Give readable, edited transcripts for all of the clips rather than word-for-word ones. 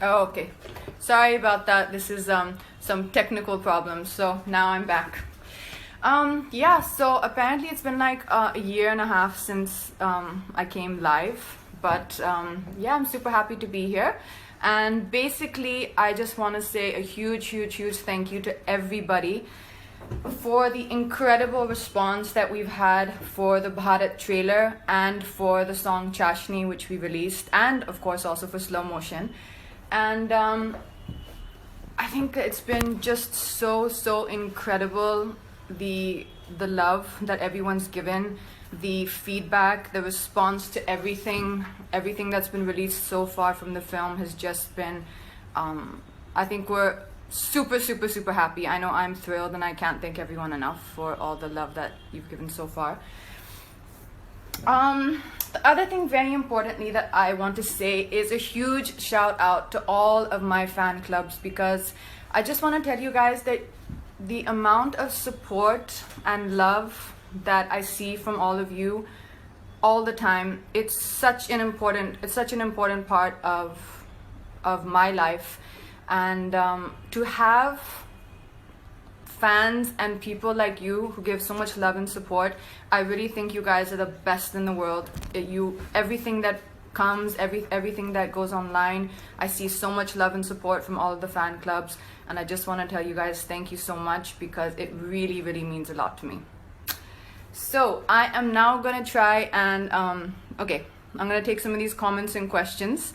Oh, okay. Sorry about that. This is some technical problems. So now I'm back. Yeah, so apparently it's been like a year and a half since I came live. But yeah, I'm super happy to be here. And basically, I just want to say a huge thank you to everybody for the incredible response that we've had for the Bharat trailer and for the song Chashni, which we released, and of course also for Slow Motion. And I think it's been just so incredible, the love that everyone's given, the feedback, the response to everything that's been released so far from the film has just been I think we're super happy. I know I'm thrilled, and I can't thank everyone enough for all the love that you've given so far. The other thing, very importantly, that I want to say is a huge shout out to all of my fan clubs, because I just want to tell you guys that the amount of support and love that I see from all of you all the time, it's such an important part of my life. And to have fans and people like you who give so much love and support, I really think you guys are the best in the world. Everything that comes, everything that goes online, I see so much love and support from all of the fan clubs, and I just want to tell you guys thank you so much, because it really means a lot to me. So I am now gonna try and I'm gonna take some of these comments and questions,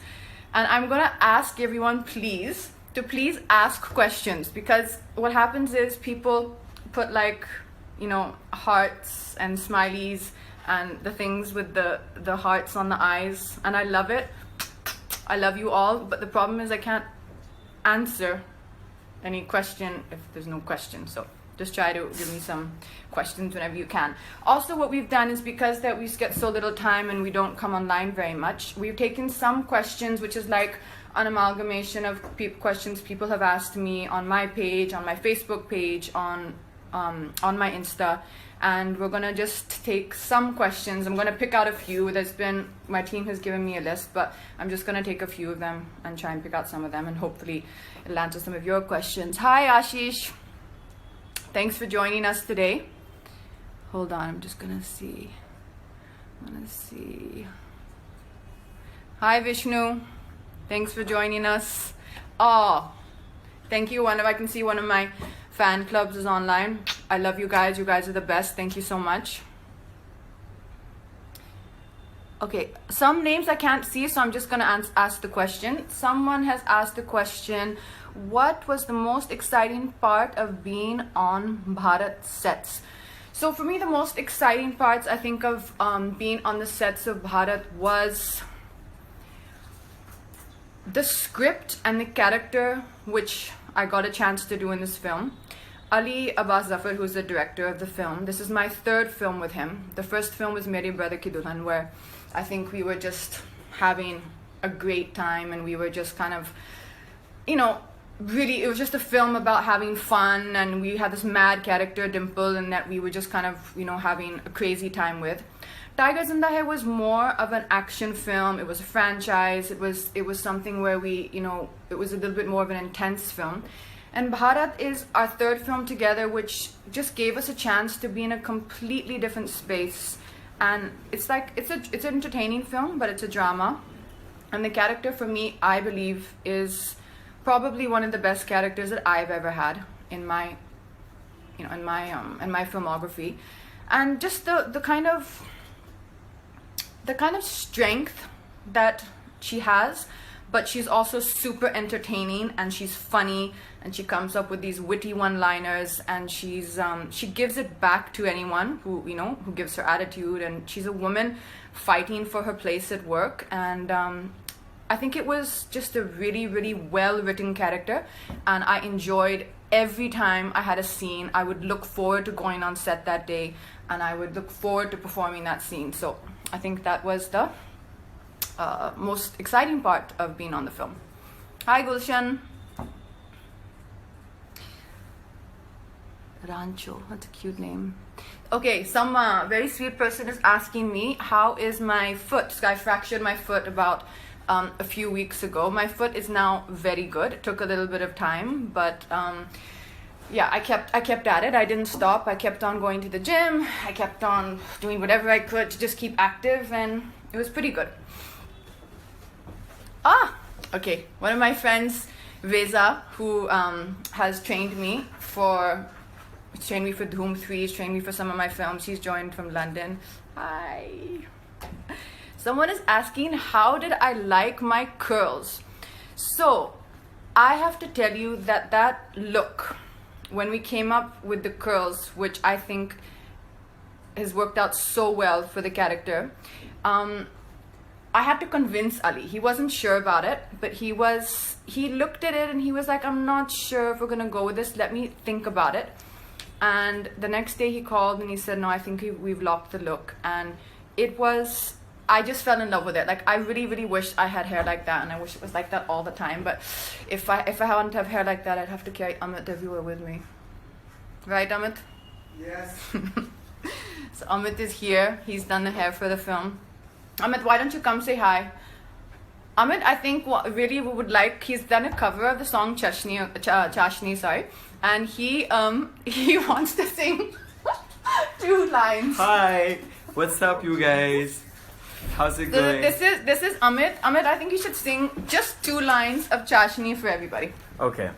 and I'm gonna ask everyone to please ask questions, because what happens is people put like, hearts and smileys and the things with the hearts on the eyes, and I love it. I love you all, but the problem is I can't answer any question if there's no question. So just try to give me some questions whenever you can. Also, what we've done is, because that we get so little time and we don't come online very much, we've taken some questions, which is like an amalgamation of questions people have asked me on my page, on my Facebook page, on my Insta, and we're gonna just take some questions. I'm gonna pick out a few. My team has given me a list, but I'm just gonna take a few of them and try and pick out some of them, and hopefully it'll answer some of your questions. Hi Ashish, thanks for joining us today. Hold on, I'm just gonna see. Hi Vishnu, thanks for joining us. Oh, thank you. I can see one of my fan clubs is online. I love you guys. You guys are the best. Thank you so much. Okay, some names I can't see, so I'm just gonna ask the question. Someone has asked the question, what was the most exciting part of being on Bharat sets? So for me, the most exciting parts, I think, of being on the sets of Bharat was the script and the character, which I got a chance to do in this film. Ali Abbas Zafar, who's the director of the film, this is my third film with him. The first film was Mere Brother Ki Dulhan, where I think we were just having a great time, and we were just kind of, really, it was just a film about having fun, and we had this mad character, Dimple, and that we were just kind of, having a crazy time with. Tiger Zinda Hai was more of an action film. It was a franchise. It was something where it was a little bit more of an intense film. And Bharat is our third film together, which just gave us a chance to be in a completely different space. And it's an entertaining film, but it's a drama. And the character, for me, I believe, is probably one of the best characters that I've ever had in my filmography. And just the kind of strength that she has, but she's also super entertaining, and she's funny, and she comes up with these witty one-liners, and she gives it back to anyone who gives her attitude, and she's a woman fighting for her place at work. And I think it was just a really well-written character, and I enjoyed every time I had a scene. I would look forward to going on set that day, and I would look forward to performing that scene. So I think that was the most exciting part of being on the film. Hi Gulshan. Rancho, that's a cute name. Okay, some very sweet person is asking me, how is my foot? So I fractured my foot about a few weeks ago. My foot is now very good. It took a little bit of time, but yeah, I kept at it. I didn't stop. I kept on going to the gym. I kept on doing whatever I could to just keep active, and it was pretty good. Okay. One of my friends, Veza, who has trained me for Dhoom 3, he's trained me for some of my films. She's joined from London. Hi. Someone is asking, how did I like my curls? So, I have to tell you that look, when we came up with the curls, which I think has worked out so well for the character, I had to convince Ali. He wasn't sure about it, but he looked at it and he was like, I'm not sure if we're gonna go with this, let me think about it. And the next day he called and he said, no, I think we've locked the look. And I just fell in love with it. Like, I really, really wish I had hair like that, and I wish it was like that all the time. But if I hadn't have hair like that, I'd have to carry Amit everywhere with me. Right, Amit? Yes. So Amit is here. He's done the hair for the film. Amit, why don't you come say hi? Amit, I think really we would like, he's done a cover of the song Chashni, sorry. And he wants to sing 2 lines. Hi, what's up, you guys? How's it going? This is Amit. Amit, I think you should sing just 2 lines of Chashni for everybody. Okay.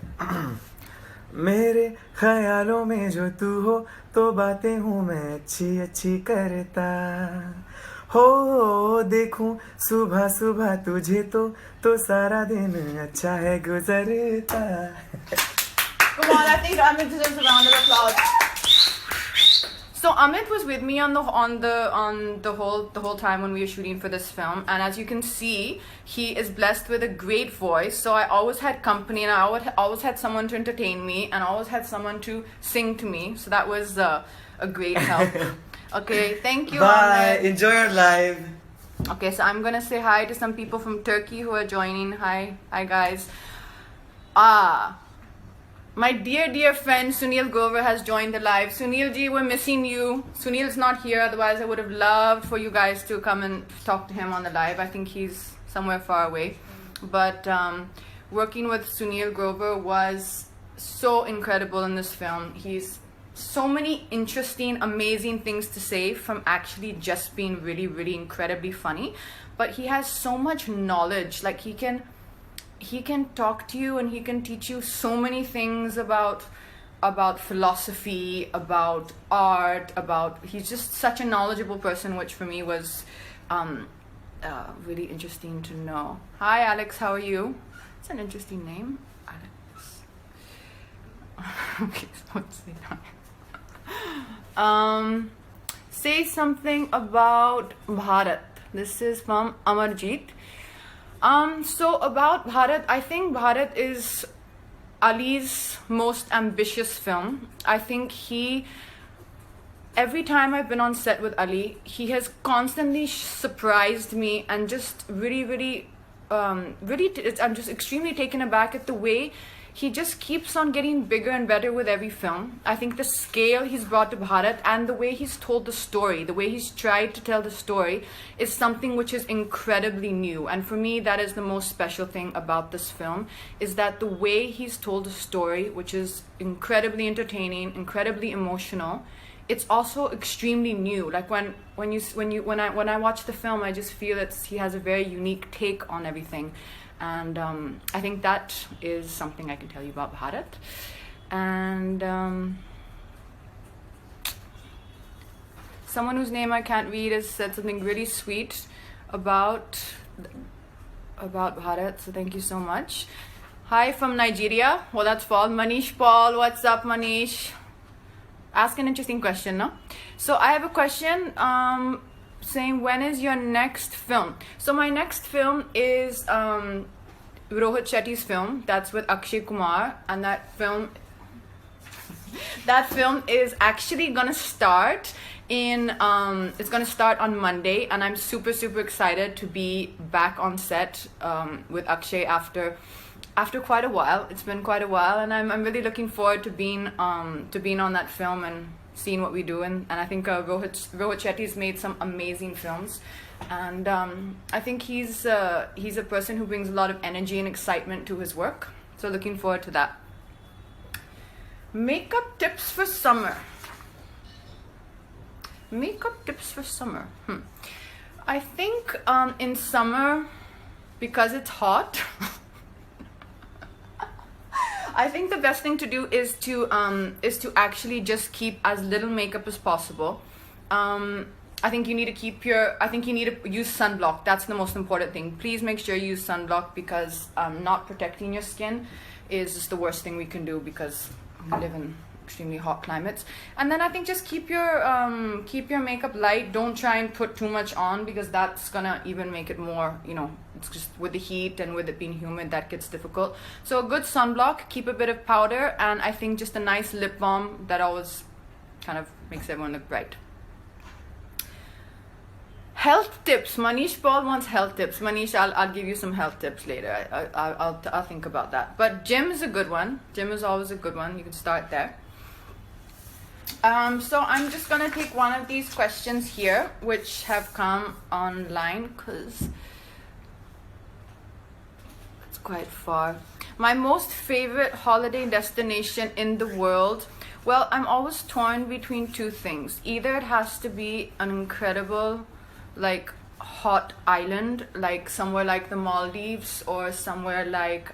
मेरे ख्यालों में जो तू हो तो बातें हूँ मैं अच्छी अच्छी करता हो देखूं सुबह सुबह तुझे तो सारा दिन अच्छा है गुजरता. Come on, I think Amit deserves a round of applause. So Amit was with me on the whole time when we were shooting for this film, and as you can see, he is blessed with a great voice. So I always had company, and I always had someone to entertain me, and I always had someone to sing to me. So that was a great help. Okay, thank you. Bye. Amit. Enjoy your live. Okay, so I'm gonna say hi to some people from Turkey who are joining. Hi guys. My dear friend Sunil Grover has joined the live. Sunil ji, we're missing you. Sunil's not here, otherwise I would have loved for you guys to come and talk to him on the live. I think he's somewhere far away. But working with Sunil Grover was so incredible in this film. He's so many interesting, amazing things to say, from actually just being really, really incredibly funny. But he has so much knowledge. Like, he can talk to you and he can teach you so many things about philosophy, about art, he's just such a knowledgeable person, which for me was really interesting to know. Hi Alex, how are you? It's an interesting name, Alex. Okay, so what's the time? Say something about Bharat. This is from Amarjeet. So about Bharat, I think Bharat is Ali's most ambitious film. I think every time I've been on set with Ali, he has constantly surprised me, and just really, I'm just extremely taken aback at the way he just keeps on getting bigger and better with every film. I think the scale he's brought to Bharat and the way he's told the story, the way he's tried to tell the story, is something which is incredibly new. And for me, that is the most special thing about this film, is that the way he's told the story, which is incredibly entertaining, incredibly emotional, it's also extremely new. Like when I watch the film, I just feel that he has a very unique take on everything. And I think that is something I can tell you about Bharat. And someone whose name I can't read has said something really sweet about Bharat, so thank you so much. Hi from Nigeria. Well, that's Paul. Manish Paul, what's up, Manish? Ask an interesting question, no? So I have a question saying, when is your next film? So my next film is Rohit Shetty's film. That's with Akshay Kumar, and that film is actually gonna start it's gonna start on Monday, and I'm super excited to be back on set with Akshay after quite a while. It's been quite a while, and I'm really looking forward to being on that film, and seen what we do, and I think Rohit Shetty's made some amazing films, and I think he's a person who brings a lot of energy and excitement to his work. So looking forward to that. Makeup tips for summer. Makeup tips for summer. I think in summer, because it's hot, I think the best thing to do is to actually just keep as little makeup as possible. I think you need to use sunblock. That's the most important thing. Please make sure you use sunblock, because not protecting your skin is just the worst thing we can do, because we live in extremely hot climates. And then I think just keep your makeup light. Don't try and put too much on, because that's gonna even make it more, it's just with the heat and with it being humid, that gets difficult. So a good sunblock, keep a bit of powder, and I think just a nice lip balm that always kind of makes everyone look bright. Health tips. Manish Paul wants health tips. Manish, I'll give you some health tips later. I'll think about that. But gym is a good one. Gym is always a good one. You can start there. So I'm just gonna take one of these questions here, which have come online, because it's quite far. My most favorite holiday destination in the world. Well, I'm always torn between two things. Either it has to be an incredible, like, hot island, like somewhere like the Maldives, or somewhere like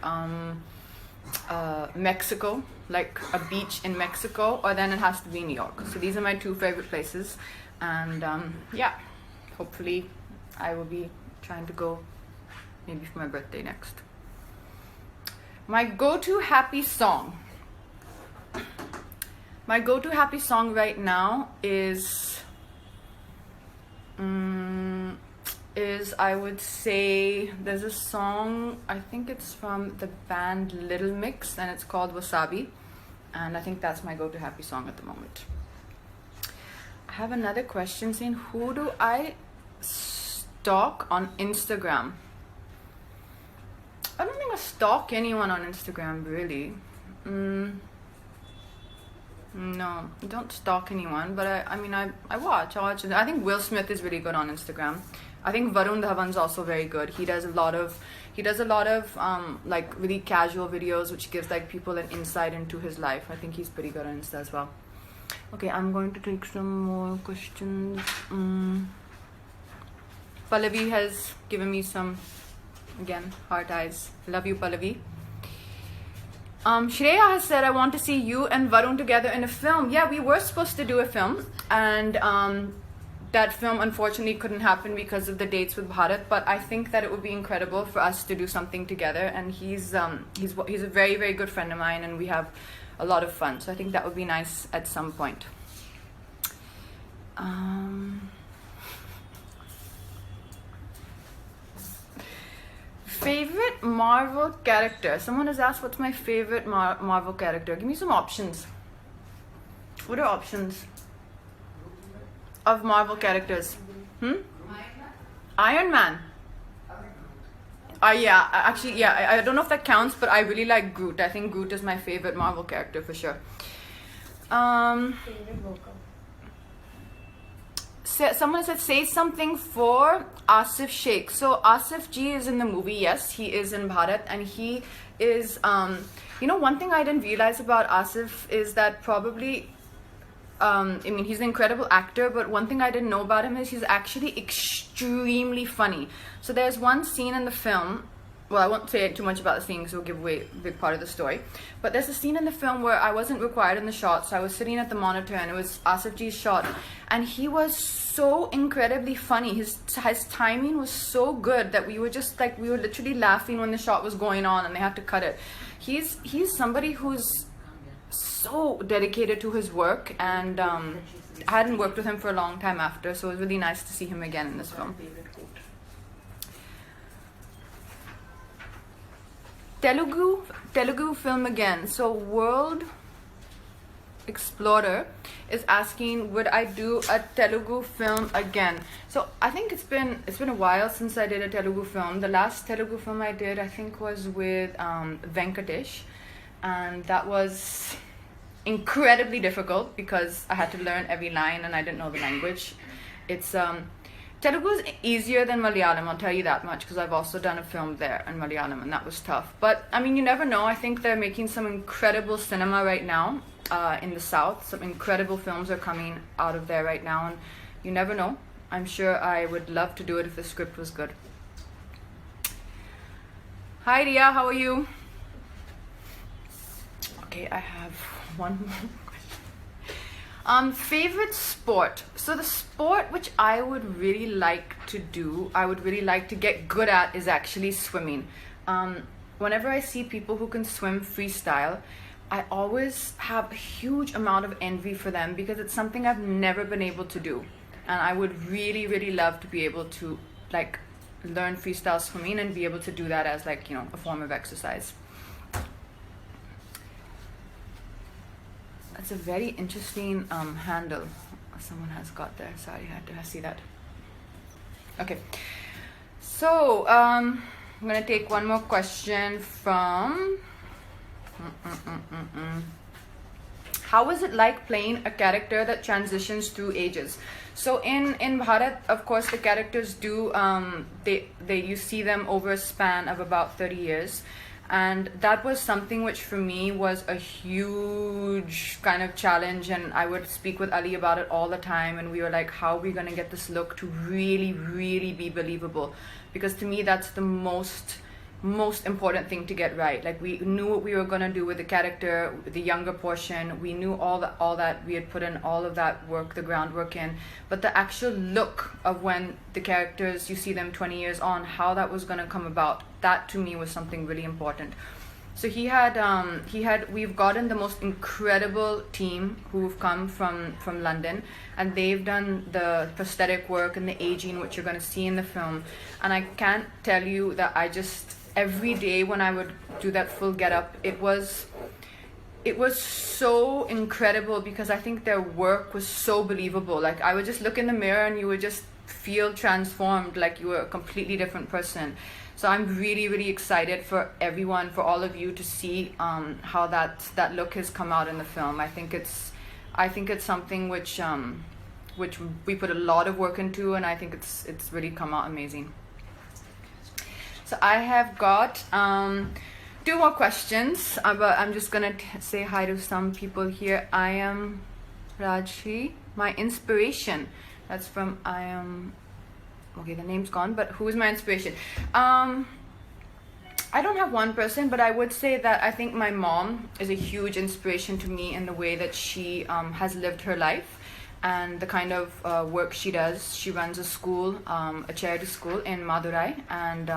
Mexico, like a beach in Mexico, or then it has to be New York. So these are my two favorite places, and yeah, hopefully I will be trying to go maybe for my birthday next. My go-to happy song. My go-to happy song right now is I would say, there's a song, I think it's from the band Little Mix, and it's called Wasabi, and I think that's my go-to happy song at the moment. I have another question saying, who do I stalk on Instagram? I don't think I stalk anyone on Instagram, really. No, I don't stalk anyone, but I watch. I think Will Smith is really good on Instagram. I think Varun Dhawan's also very good. He does a lot of like really casual videos, which gives like people an insight into his life. I think he's pretty good on Insta as well. Okay, I'm going to take some more questions. Pallavi has given me some, again, heart eyes. Love you, Pallavi. Shreya has said, I want to see you and Varun together in a film. Yeah, we were supposed to do a film, and that film unfortunately couldn't happen because of the dates with Bharat, but I think that it would be incredible for us to do something together, and he's a very, very good friend of mine, and we have a lot of fun, so I think that would be nice at some point. Favorite Marvel character. Someone has asked, what's my favorite Marvel character? Give me some options. What are options of Marvel characters? Iron Man. Yeah, actually, yeah, I don't know if that counts, but I really like Groot. I think Groot is my favorite Marvel character for sure. Favorite vocal. Someone said, say something for Asif Sheikh. So Asif Ji is in the movie, yes, he is in Bharat, and he is, one thing I didn't realize about Asif is that probably, he's an incredible actor, but one thing I didn't know about him is he's actually extremely funny. So there's one scene in the film, well, I won't say too much about the scene because it will give away a big part of the story, but there's a scene in the film where I wasn't required in the shot, so I was sitting at the monitor and it was Asif Ji's shot, and he was so incredibly funny. His timing was so good that we were literally laughing when the shot was going on and they had to cut it. He's somebody who's so dedicated to his work, and I hadn't worked with him for a long time after, so it was really nice to see him again in this film. Telugu film again. So World Explorer is asking, would I do a Telugu film again? So I think it's been a while since I did a Telugu film. The last Telugu film I did, I think, was with Venkatesh, and that was incredibly difficult because I had to learn every line and I didn't know the language. It's Telugu is easier than Malayalam, I'll tell you that much, because I've also done a film there in Malayalam and that was tough. But I mean, you never know. I think they're making some incredible cinema right now in the South. Some incredible films are coming out of there right now, and you never know. I'm sure I would love to do it if the script was good. Hi Ria, how are you? Okay, I have one more question. Favorite sport. So the sport which I would really like to do, I would really like to get good at, is actually swimming. Whenever I see people who can swim freestyle, I always have a huge amount of envy for them because it's something I've never been able to do. And I would really, really love to be able to like learn freestyle swimming and be able to do that as like, you know, a form of exercise. That's a very interesting handle someone has got there. Sorry, I had to see that. Okay, so I'm gonna take one more question from How was it like playing a character that transitions through ages? So in Bharat, of course, the characters do you see them over a span of about 30 years. And that was something which for me was a huge kind of challenge, and I would speak with Ali about it all the time, and we were like, how are we going to get this look to really, really be believable? Because to me, that's the most important thing to get right. Like, we knew what we were going to do with the character, the younger portion. We knew all that we had put in all of that work, the groundwork in, but the actual look of when the characters, you see them 20 years on, how that was going to come about, that to me was something really important. So we've gotten the most incredible team who've come from London, and they've done the prosthetic work and the aging, which you're going to see in the film. And I can't tell you that every day when I would do that full get-up, it was so incredible, because I think their work was so believable. Like, I would just look in the mirror and you would just feel transformed, like you were a completely different person. So I'm really, really excited for everyone, for all of you to see how that look has come out in the film. I think it's something which we put a lot of work into, and I think it's really come out amazing. So I have got 2 more questions, but I'm just gonna say hi to some people here. I am Rajshri, my inspiration. That's from I am. Okay, the name's gone, but who is my inspiration? I don't have one person, but I would say that I think my mom is a huge inspiration to me in the way that she has lived her life and the kind of work she does. She runs a school, a charity school in Madurai, and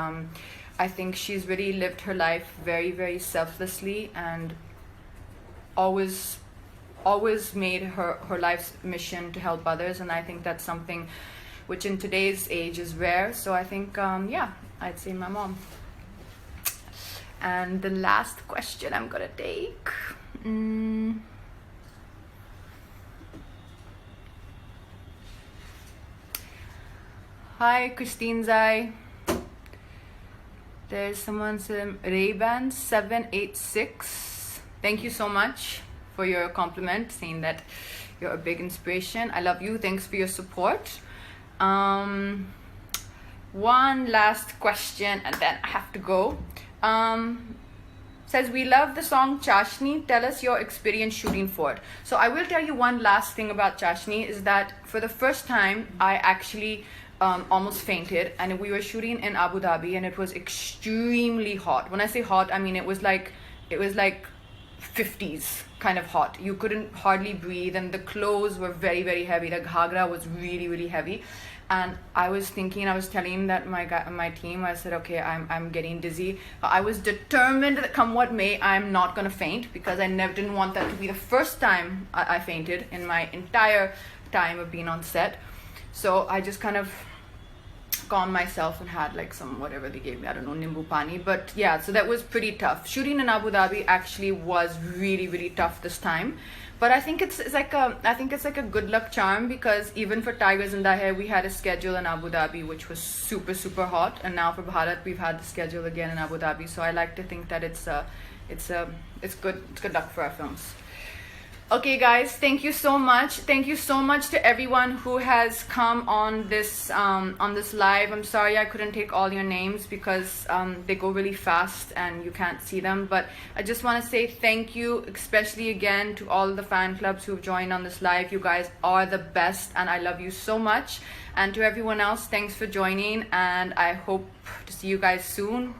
I think she's really lived her life very, very selflessly and always made her life's mission to help others, and I think that's something which in today's age is rare. So I think, I'd say my mom. And the last question I'm gonna take. Hi, Christine Zai. There's someone saying Ray-Ban 786. Thank you so much for your compliment, saying that you're a big inspiration. I love you. Thanks for your support. One last question and then I have to go. Says, we love the song Chashni. Tell us your experience shooting for it. So I will tell you one last thing about Chashni, is that for the first time I actually almost fainted, and we were shooting in Abu Dhabi, and it was extremely hot. When I say hot, I mean it was like 50s kind of hot. You couldn't hardly breathe, and the clothes were very, very heavy. The ghagra was really, really heavy. And I was telling that my team, I said, okay, I'm getting dizzy. I was determined that come what may, I'm not gonna faint, because I didn't want that to be the first time I fainted in my entire time of being on set. So I just kind of calmed myself and had like some whatever they gave me, I don't know, nimbu pani. But yeah, so that was pretty tough. Shooting in Abu Dhabi actually was really, really tough this time. But I think it's like a good luck charm, because even for Tigers in Daher, we had a schedule in Abu Dhabi which was super, super hot, and now for Bharat we've had the schedule again in Abu Dhabi. So I like to think that it's good luck for our films. Okay, guys, thank you so much. Thank you so much to everyone who has come on this live. I'm sorry I couldn't take all your names because they go really fast and you can't see them. But I just want to say thank you, especially again to all the fan clubs who've joined on this live. You guys are the best, and I love you so much. And to everyone else, thanks for joining, and I hope to see you guys soon.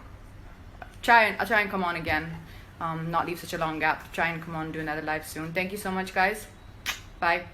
I'll try and come on again. Not leave such a long gap. Try and come on, do another live soon. Thank you so much, guys. Bye.